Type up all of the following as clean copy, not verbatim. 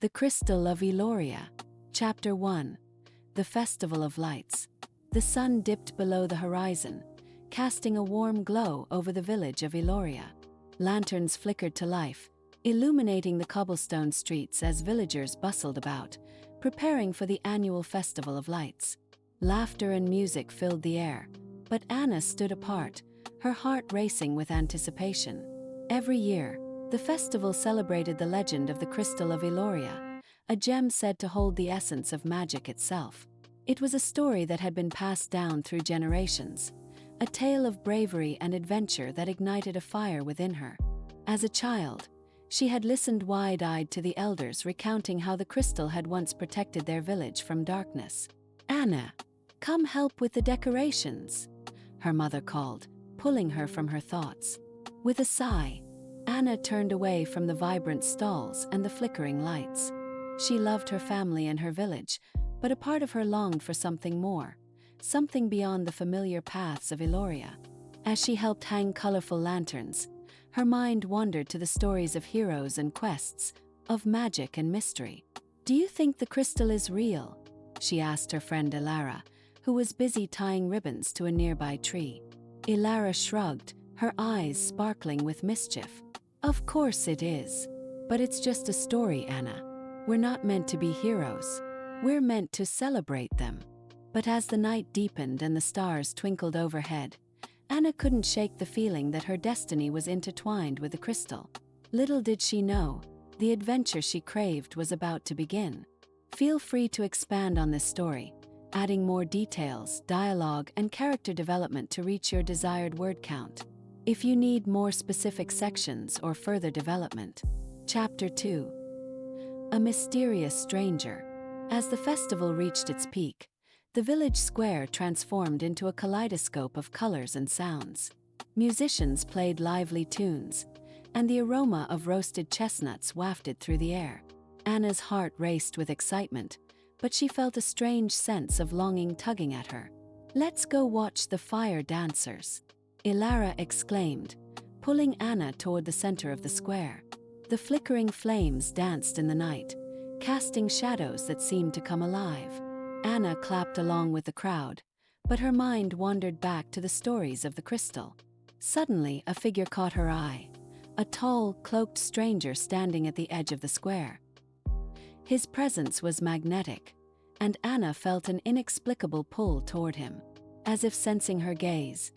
The Crystal of Aeloria. Chapter 1. The Festival of Lights. The sun dipped below the horizon, casting a warm glow over the village of Aeloria. Lanterns flickered to life, illuminating the cobblestone streets as villagers bustled about, preparing for the annual Festival of Lights. Laughter and music filled the air, but Anna stood apart, her heart racing with anticipation. Every year, the festival celebrated the legend of the Crystal of Aeloria, a gem said to hold the essence of magic itself. It was a story that had been passed down through generations, a tale of bravery and adventure that ignited a fire within her. As a child, she had listened wide-eyed to the elders recounting how the crystal had once protected their village from darkness. "Anna, come help with the decorations," her mother called, pulling her from her thoughts. With a sigh, Anna turned away from the vibrant stalls and the flickering lights. She loved her family and her village, but a part of her longed for something more, something beyond the familiar paths of Aeloria. As she helped hang colorful lanterns, her mind wandered to the stories of heroes and quests, of magic and mystery. "Do you think the crystal is real?" she asked her friend Elara, who was busy tying ribbons to a nearby tree. Elara shrugged, her eyes sparkling with mischief. "Of course it is. But it's just a story, Anna. We're not meant to be heroes. We're meant to celebrate them." But as the night deepened and the stars twinkled overhead, Anna couldn't shake the feeling that her destiny was intertwined with the crystal. Little did she know, the adventure she craved was about to begin. Feel free to expand on this story, adding more details, dialogue, and character development to reach your desired word count. If you need more specific sections or further development. Chapter 2. A Mysterious Stranger. As the festival reached its peak, the village square transformed into a kaleidoscope of colors and sounds. Musicians played lively tunes, and the aroma of roasted chestnuts wafted through the air. Anna's heart raced with excitement, but she felt a strange sense of longing tugging at her. "Let's go watch the fire dancers," Elara exclaimed, pulling Anna toward the center of the square. The flickering flames danced in the night, casting shadows that seemed to come alive. Anna clapped along with the crowd, but her mind wandered back to the stories of the crystal. Suddenly, a figure caught her eye, a tall, cloaked stranger standing at the edge of the square. His presence was magnetic, and Anna felt an inexplicable pull toward him. As if sensing her gaze,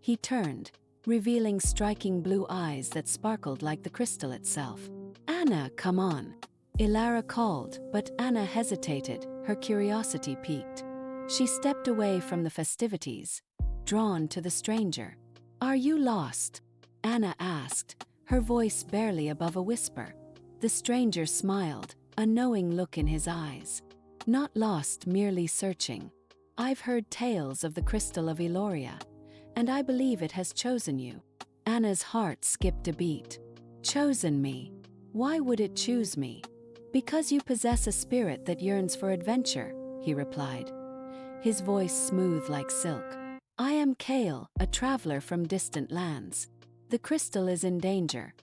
he turned, revealing striking blue eyes that sparkled like the crystal itself. "Anna, come on," Elara called, but Anna hesitated, her curiosity piqued. She stepped away from the festivities, drawn to the stranger. "Are you lost?" Anna asked, her voice barely above a whisper. The stranger smiled, a knowing look in his eyes. "Not lost, merely searching. I've heard tales of the Crystal of Aeloria, and I believe it has chosen you." Anna's heart skipped a beat. "Chosen me? Why would it choose me?" "Because you possess a spirit that yearns for adventure," he replied, his voice smooth like silk. "I am Kael, a traveler from distant lands. The crystal is in danger,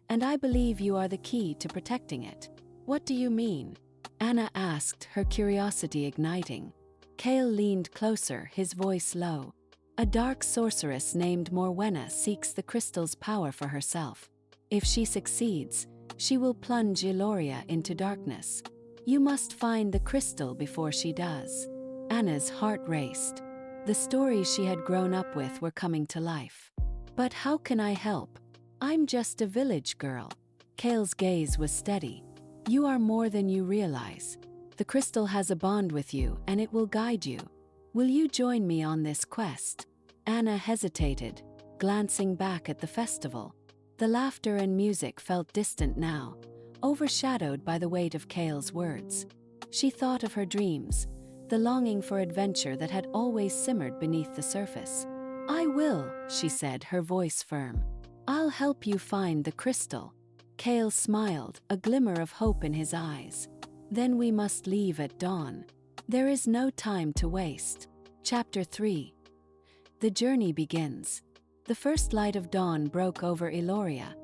and I believe you are the key to protecting it." "What do you mean?" Anna asked, her curiosity igniting. Kael leaned closer, his voice low. "A dark sorceress named Morwenna seeks the crystal's power for herself. If she succeeds, she will plunge Aeloria into darkness. You must find the crystal before she does." Anna's heart raced. The stories she had grown up with were coming to life. "But how can I help? I'm just a village girl." Kael's gaze was steady. "You are more than you realize. The crystal has a bond with you, and it will guide you. Will you join me on this quest?" Anna hesitated, glancing back at the festival. The laughter and music felt distant now, overshadowed by the weight of Kael's words. She thought of her dreams, the longing for adventure that had always simmered beneath the surface. "I will," she said, her voice firm. "I'll help you find the crystal." Kael smiled, a glimmer of hope in his eyes. "Then we must leave at dawn. There is no time to waste." Chapter 3. The journey begins. The first light of dawn broke over Aeloria,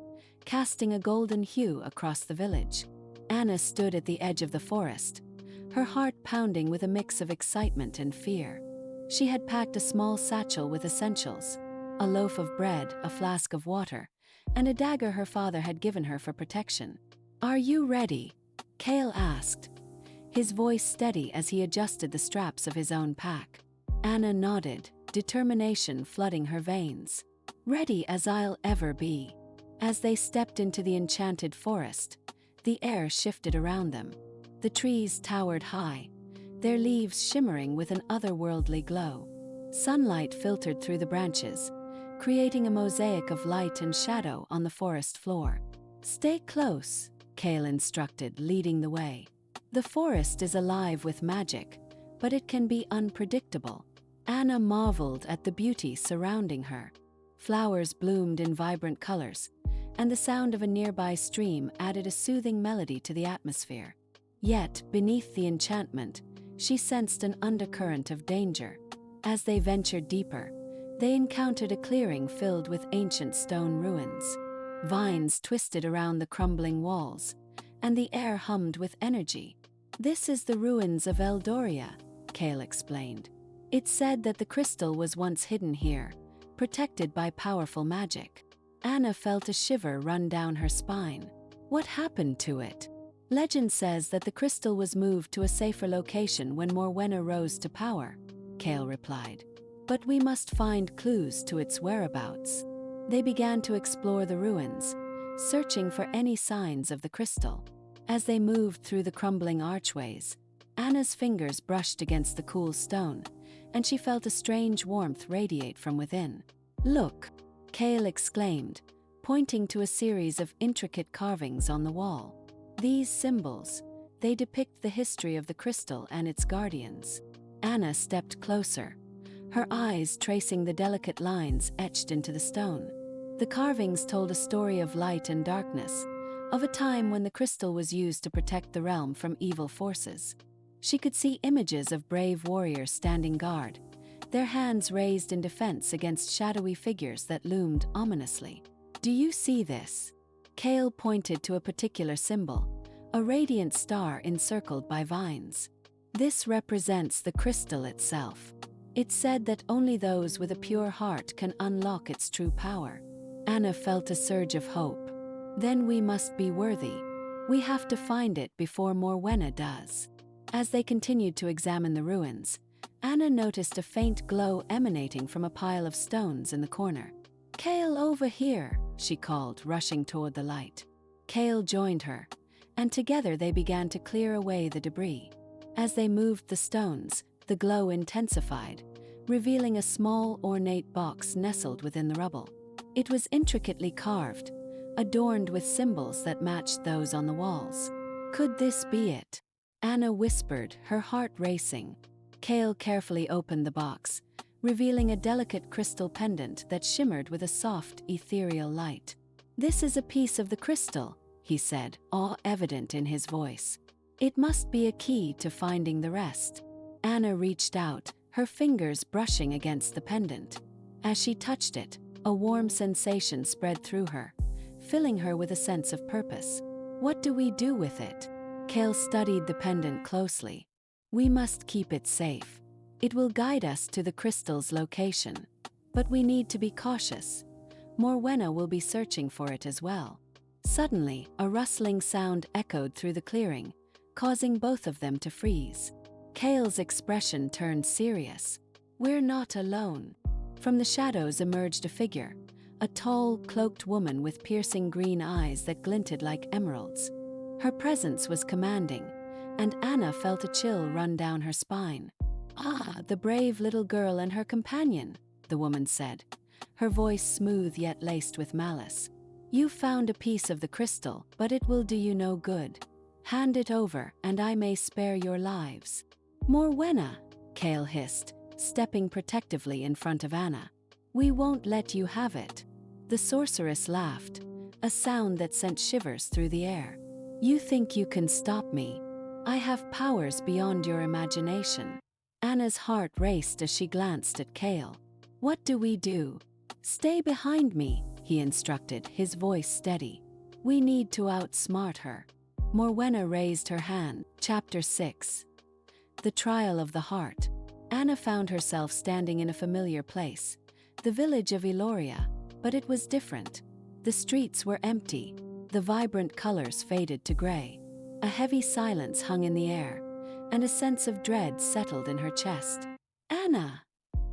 casting a golden hue across the village. Anna stood at the edge of the forest, her heart pounding with a mix of excitement and fear. She had packed a small satchel with essentials, a loaf of bread, a flask of water, and a dagger her father had given her for protection. "Are you ready?" Kael asked, his voice steady as he adjusted the straps of his own pack. Anna nodded, determination flooding her veins. "Ready as I'll ever be." As they stepped into the enchanted forest, the air shifted around them. The trees towered high, their leaves shimmering with an otherworldly glow. Sunlight filtered through the branches, creating a mosaic of light and shadow on the forest floor. "Stay close," Kael instructed, leading the way. "The forest is alive with magic, but it can be unpredictable." Anna marveled at the beauty surrounding her. Flowers bloomed in vibrant colors, and the sound of a nearby stream added a soothing melody to the atmosphere. Yet, beneath the enchantment, she sensed an undercurrent of danger. As they ventured deeper, they encountered a clearing filled with ancient stone ruins. Vines twisted around the crumbling walls, and the air hummed with energy. "This is the ruins of Aeloria," Kael explained. "It's said that the crystal was once hidden here, protected by powerful magic." Anna felt a shiver run down her spine. "What happened to it?" "Legend says that the crystal was moved to a safer location when Morwenna rose to power," Kael replied. "But we must find clues to its whereabouts." They began to explore the ruins, searching for any signs of the crystal. As they moved through the crumbling archways, Anna's fingers brushed against the cool stone, and she felt a strange warmth radiate from within. "Look," Kael exclaimed, pointing to a series of intricate carvings on the wall. "These symbols, they depict the history of the crystal and its guardians." Anna stepped closer, her eyes tracing the delicate lines etched into the stone. The carvings told a story of light and darkness, of a time when the crystal was used to protect the realm from evil forces. She could see images of brave warriors standing guard, their hands raised in defense against shadowy figures that loomed ominously. "Do you see this?" Kael pointed to a particular symbol, a radiant star encircled by vines. "This represents the crystal itself. It's said that only those with a pure heart can unlock its true power." Anna felt a surge of hope. "Then we must be worthy. We have to find it before Morwenna does." As they continued to examine the ruins, Anna noticed a faint glow emanating from a pile of stones in the corner. "Kael, over here," she called, rushing toward the light. Kael joined her, and together they began to clear away the debris. As they moved the stones, the glow intensified, revealing a small, ornate box nestled within the rubble. It was intricately carved, adorned with symbols that matched those on the walls. "Could this be it?" Anna whispered, her heart racing. Kael carefully opened the box, revealing a delicate crystal pendant that shimmered with a soft, ethereal light. "This is a piece of the crystal," he said, awe evident in his voice. "It must be a key to finding the rest." Anna reached out, her fingers brushing against the pendant. As she touched it, a warm sensation spread through her, filling her with a sense of purpose. "What do we do with it?" Kael studied the pendant closely. "We must keep it safe. It will guide us to the crystal's location. But we need to be cautious. Morwenna will be searching for it as well." Suddenly, a rustling sound echoed through the clearing, causing both of them to freeze. Kael's expression turned serious. "We're not alone." From the shadows emerged a figure, a tall, cloaked woman with piercing green eyes that glinted like emeralds. Her presence was commanding, and Anna felt a chill run down her spine. "Ah, the brave little girl and her companion," the woman said, her voice smooth yet laced with malice. "You found a piece of the crystal, but it will do you no good. Hand it over, and I may spare your lives." "Morwenna," Kael hissed, stepping protectively in front of Anna. "We won't let you have it." The sorceress laughed, a sound that sent shivers through the air. "You think you can stop me? I have powers beyond your imagination." Anna's heart raced as she glanced at Kael. "What do we do?" "Stay behind me," he instructed, his voice steady. "We need to outsmart her." Morwenna raised her hand. Chapter 6. The Trial of the Heart. Anna found herself standing in a familiar place, the village of Aeloria, but it was different. The streets were empty, the vibrant colors faded to gray. A heavy silence hung in the air, and a sense of dread settled in her chest. "Anna!"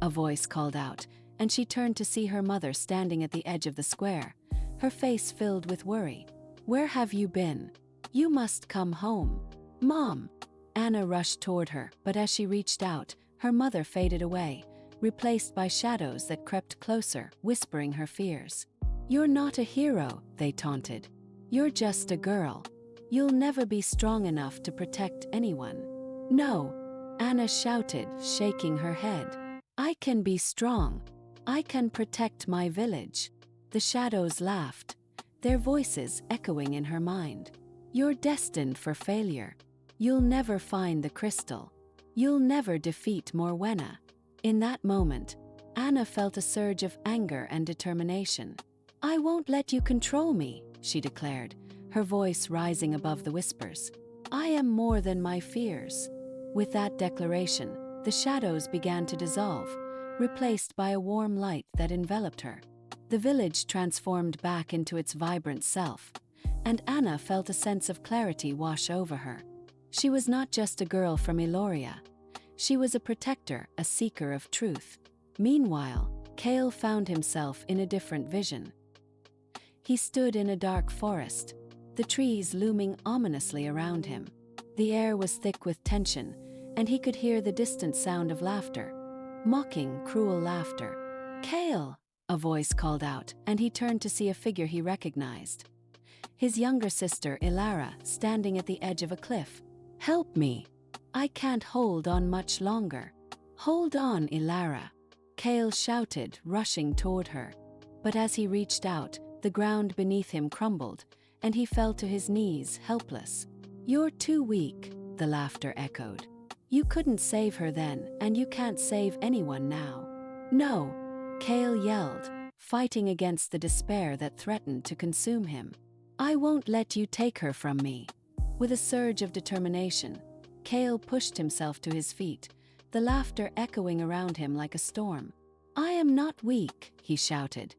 a voice called out, and she turned to see her mother standing at the edge of the square, her face filled with worry. "Where have you been? You must come home." "Mom!" Anna rushed toward her, but as she reached out, her mother faded away, replaced by shadows that crept closer, whispering her fears. "You're not a hero," they taunted. "You're just a girl. You'll never be strong enough to protect anyone." "No," Anna shouted, shaking her head. "I can be strong. I can protect my village." The shadows laughed, their voices echoing in her mind. "You're destined for failure. You'll never find the crystal. You'll never defeat Morwenna." In that moment, Anna felt a surge of anger and determination. "I won't let you control me," she declared, her voice rising above the whispers. "I am more than my fears." With that declaration, the shadows began to dissolve, replaced by a warm light that enveloped her. The village transformed back into its vibrant self, and Anna felt a sense of clarity wash over her. She was not just a girl from Aeloria. She was a protector, a seeker of truth. Meanwhile, Kael found himself in a different vision. He stood in a dark forest, the trees looming ominously around him. The air was thick with tension, and he could hear the distant sound of laughter. Mocking, cruel laughter. "Kael!" a voice called out, and he turned to see a figure he recognized. His younger sister, Ilara, standing at the edge of a cliff. "Help me! I can't hold on much longer." "Hold on, Ilara!" Kael shouted, rushing toward her. But as he reached out, the ground beneath him crumbled, and he fell to his knees, helpless. "You're too weak," the laughter echoed. "You couldn't save her then, and you can't save anyone now." "No!" Kael yelled, fighting against the despair that threatened to consume him. "I won't let you take her from me." With a surge of determination, Kael pushed himself to his feet, the laughter echoing around him like a storm. "I am not weak," he shouted,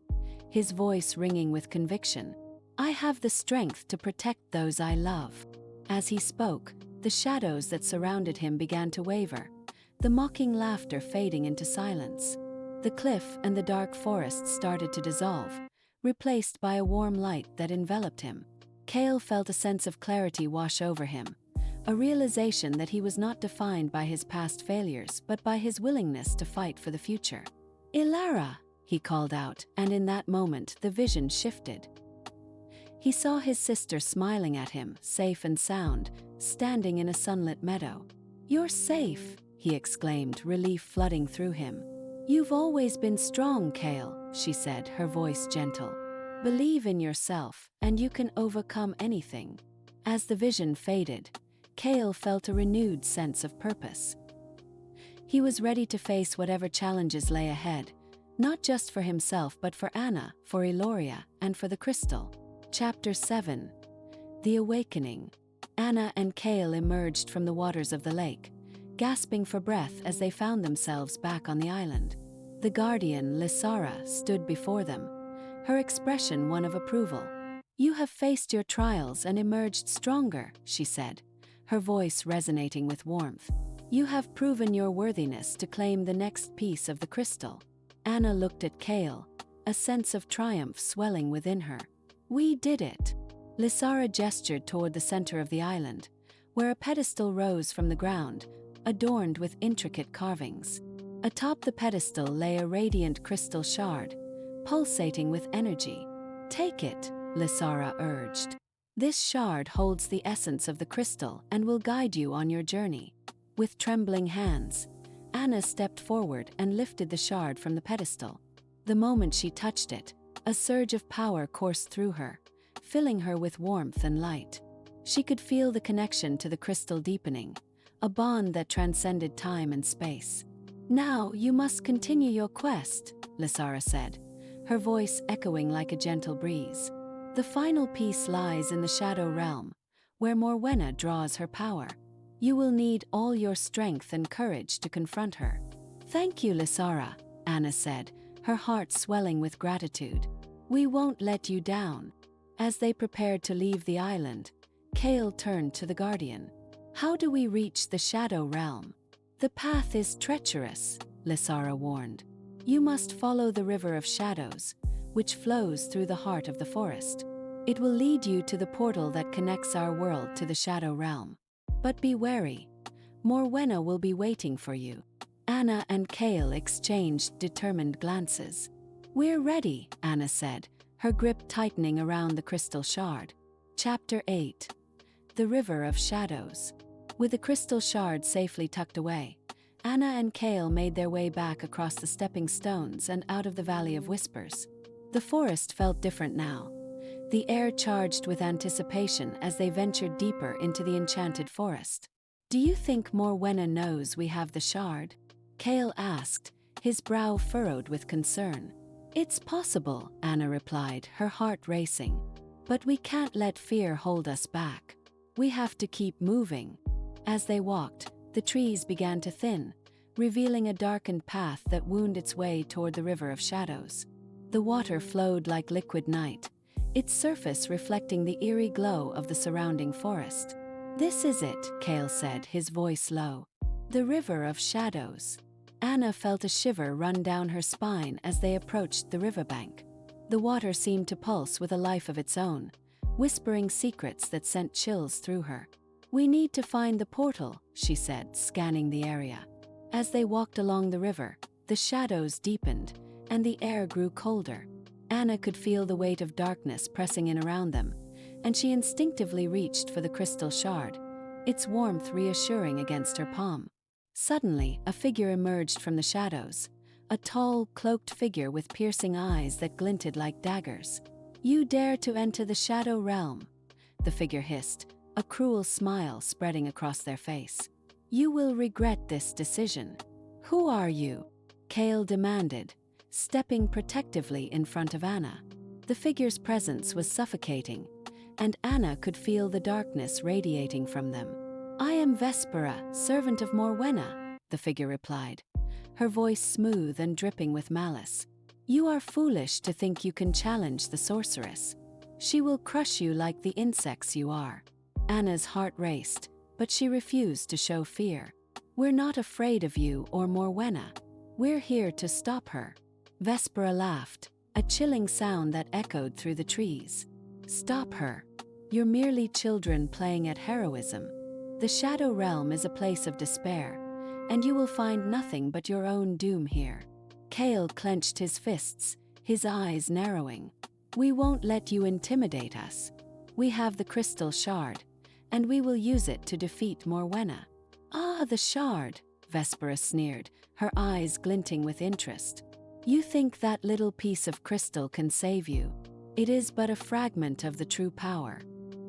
his voice ringing with conviction. "I have the strength to protect those I love." As he spoke, the shadows that surrounded him began to waver, the mocking laughter fading into silence. The cliff and the dark forest started to dissolve, replaced by a warm light that enveloped him. Kael felt a sense of clarity wash over him, a realization that he was not defined by his past failures but by his willingness to fight for the future. "Ilara!" he called out, and in that moment the vision shifted. He saw his sister smiling at him, safe and sound, standing in a sunlit meadow. "You're safe!" he exclaimed, relief flooding through him. "You've always been strong, Kael," she said, her voice gentle. "Believe in yourself, and you can overcome anything." As the vision faded, Kael felt a renewed sense of purpose. He was ready to face whatever challenges lay ahead, not just for himself but for Anna, for Aeloria, and for the crystal. Chapter 7. The Awakening. Anna and Kael emerged from the waters of the lake, gasping for breath as they found themselves back on the island. The guardian, Lysara, stood before them, her expression one of approval. "You have faced your trials and emerged stronger," she said, her voice resonating with warmth. "You have proven your worthiness to claim the next piece of the crystal." Anna looked at Kael, a sense of triumph swelling within her. "We did it." Lysara gestured toward the center of the island, where a pedestal rose from the ground, adorned with intricate carvings. Atop the pedestal lay a radiant crystal shard, pulsating with energy. "Take it," Lysara urged. "This shard holds the essence of the crystal and will guide you on your journey." With trembling hands, Anna stepped forward and lifted the shard from the pedestal. The moment she touched it, a surge of power coursed through her, filling her with warmth and light. She could feel the connection to the crystal deepening, a bond that transcended time and space. "Now you must continue your quest," Lysara said, her voice echoing like a gentle breeze. "The final piece lies in the shadow realm, where Morwenna draws her power. You will need all your strength and courage to confront her. Thank you, Lysara, Anna said, her heart swelling with gratitude. We won't let you down. As they prepared to leave the island, Kael turned to the Guardian. How do we reach the Shadow Realm? The path is treacherous, Lysara warned. You must follow the River of Shadows, which flows through the heart of the forest. It will lead you to the portal that connects our world to the Shadow Realm. But be wary. Morwenna will be waiting for you. Anna and Kael exchanged determined glances. We're ready, Anna said, her grip tightening around the crystal shard. Chapter 8. The River of Shadows. With the crystal shard safely tucked away, Anna and Kael made their way back across the stepping stones and out of the Valley of Whispers. The forest felt different now, the air charged with anticipation as they ventured deeper into the enchanted forest. Do you think Morwenna knows we have the shard? Kael asked, his brow furrowed with concern. It's possible, Anna replied, her heart racing. But we can't let fear hold us back. We have to keep moving. As they walked, the trees began to thin, revealing a darkened path that wound its way toward the River of Shadows. The water flowed like liquid night, its surface reflecting the eerie glow of the surrounding forest. This is it, Kael said, his voice low. The River of Shadows. Anna felt a shiver run down her spine as they approached the riverbank. The water seemed to pulse with a life of its own, whispering secrets that sent chills through her. We need to find the portal, she said, scanning the area. As they walked along the river, the shadows deepened, and the air grew colder. Anna could feel the weight of darkness pressing in around them, and she instinctively reached for the crystal shard, its warmth reassuring against her palm. Suddenly, a figure emerged from the shadows, a tall, cloaked figure with piercing eyes that glinted like daggers. You dare to enter the Shadow Realm, the figure hissed, a cruel smile spreading across their face. You will regret this decision. Who are you? Kael demanded, stepping protectively in front of Anna. The figure's presence was suffocating, and Anna could feel the darkness radiating from them. I am Vespera, servant of Morwenna, the figure replied, her voice smooth and dripping with malice. You are foolish to think you can challenge the sorceress. She will crush you like the insects you are. Anna's heart raced, but she refused to show fear. We're not afraid of you or Morwenna. We're here to stop her. Vespera laughed, a chilling sound that echoed through the trees. Stop her. You're merely children playing at heroism. The Shadow Realm is a place of despair, and you will find nothing but your own doom here. Kael clenched his fists, his eyes narrowing. We won't let you intimidate us. We have the crystal shard, and we will use it to defeat Morwenna. Ah, the shard, Vespera sneered, her eyes glinting with interest. You think that little piece of crystal can save you? It is but a fragment of the true power.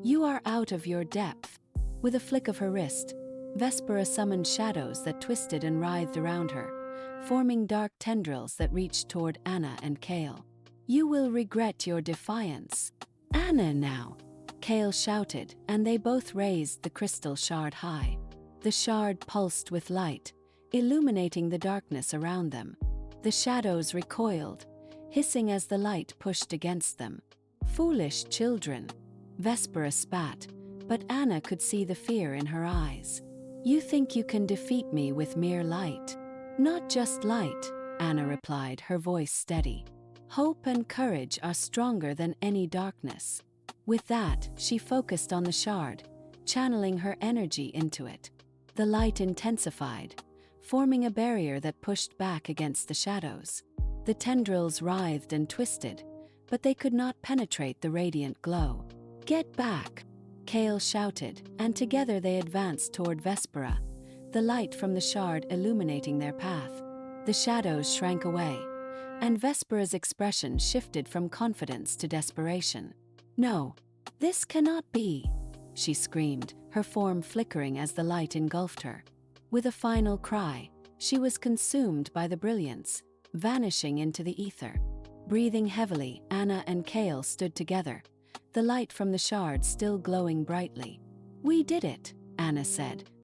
You are out of your depth. With a flick of her wrist, Vespera summoned shadows that twisted and writhed around her, forming dark tendrils that reached toward Anna and Kael. You will regret your defiance. Anna now, Kael shouted, and they both raised the crystal shard high. The shard pulsed with light, illuminating the darkness around them. The shadows recoiled, hissing as the light pushed against them. Foolish children, Vespera spat, but Anna could see the fear in her eyes. You think you can defeat me with mere light? Not just light, Anna replied, her voice steady. Hope and courage are stronger than any darkness. With that, she focused on the shard, channeling her energy into it. The light intensified, forming a barrier that pushed back against the shadows. The tendrils writhed and twisted, but they could not penetrate the radiant glow. Get back, Kael shouted, and together they advanced toward Vespera, the light from the shard illuminating their path. The shadows shrank away, and Vespera's expression shifted from confidence to desperation. No, this cannot be, she screamed, her form flickering as the light engulfed her. With a final cry, she was consumed by the brilliance, vanishing into the ether. Breathing heavily, Anna and Kael stood together, the light from the shard still glowing brightly. We did it, Anna said,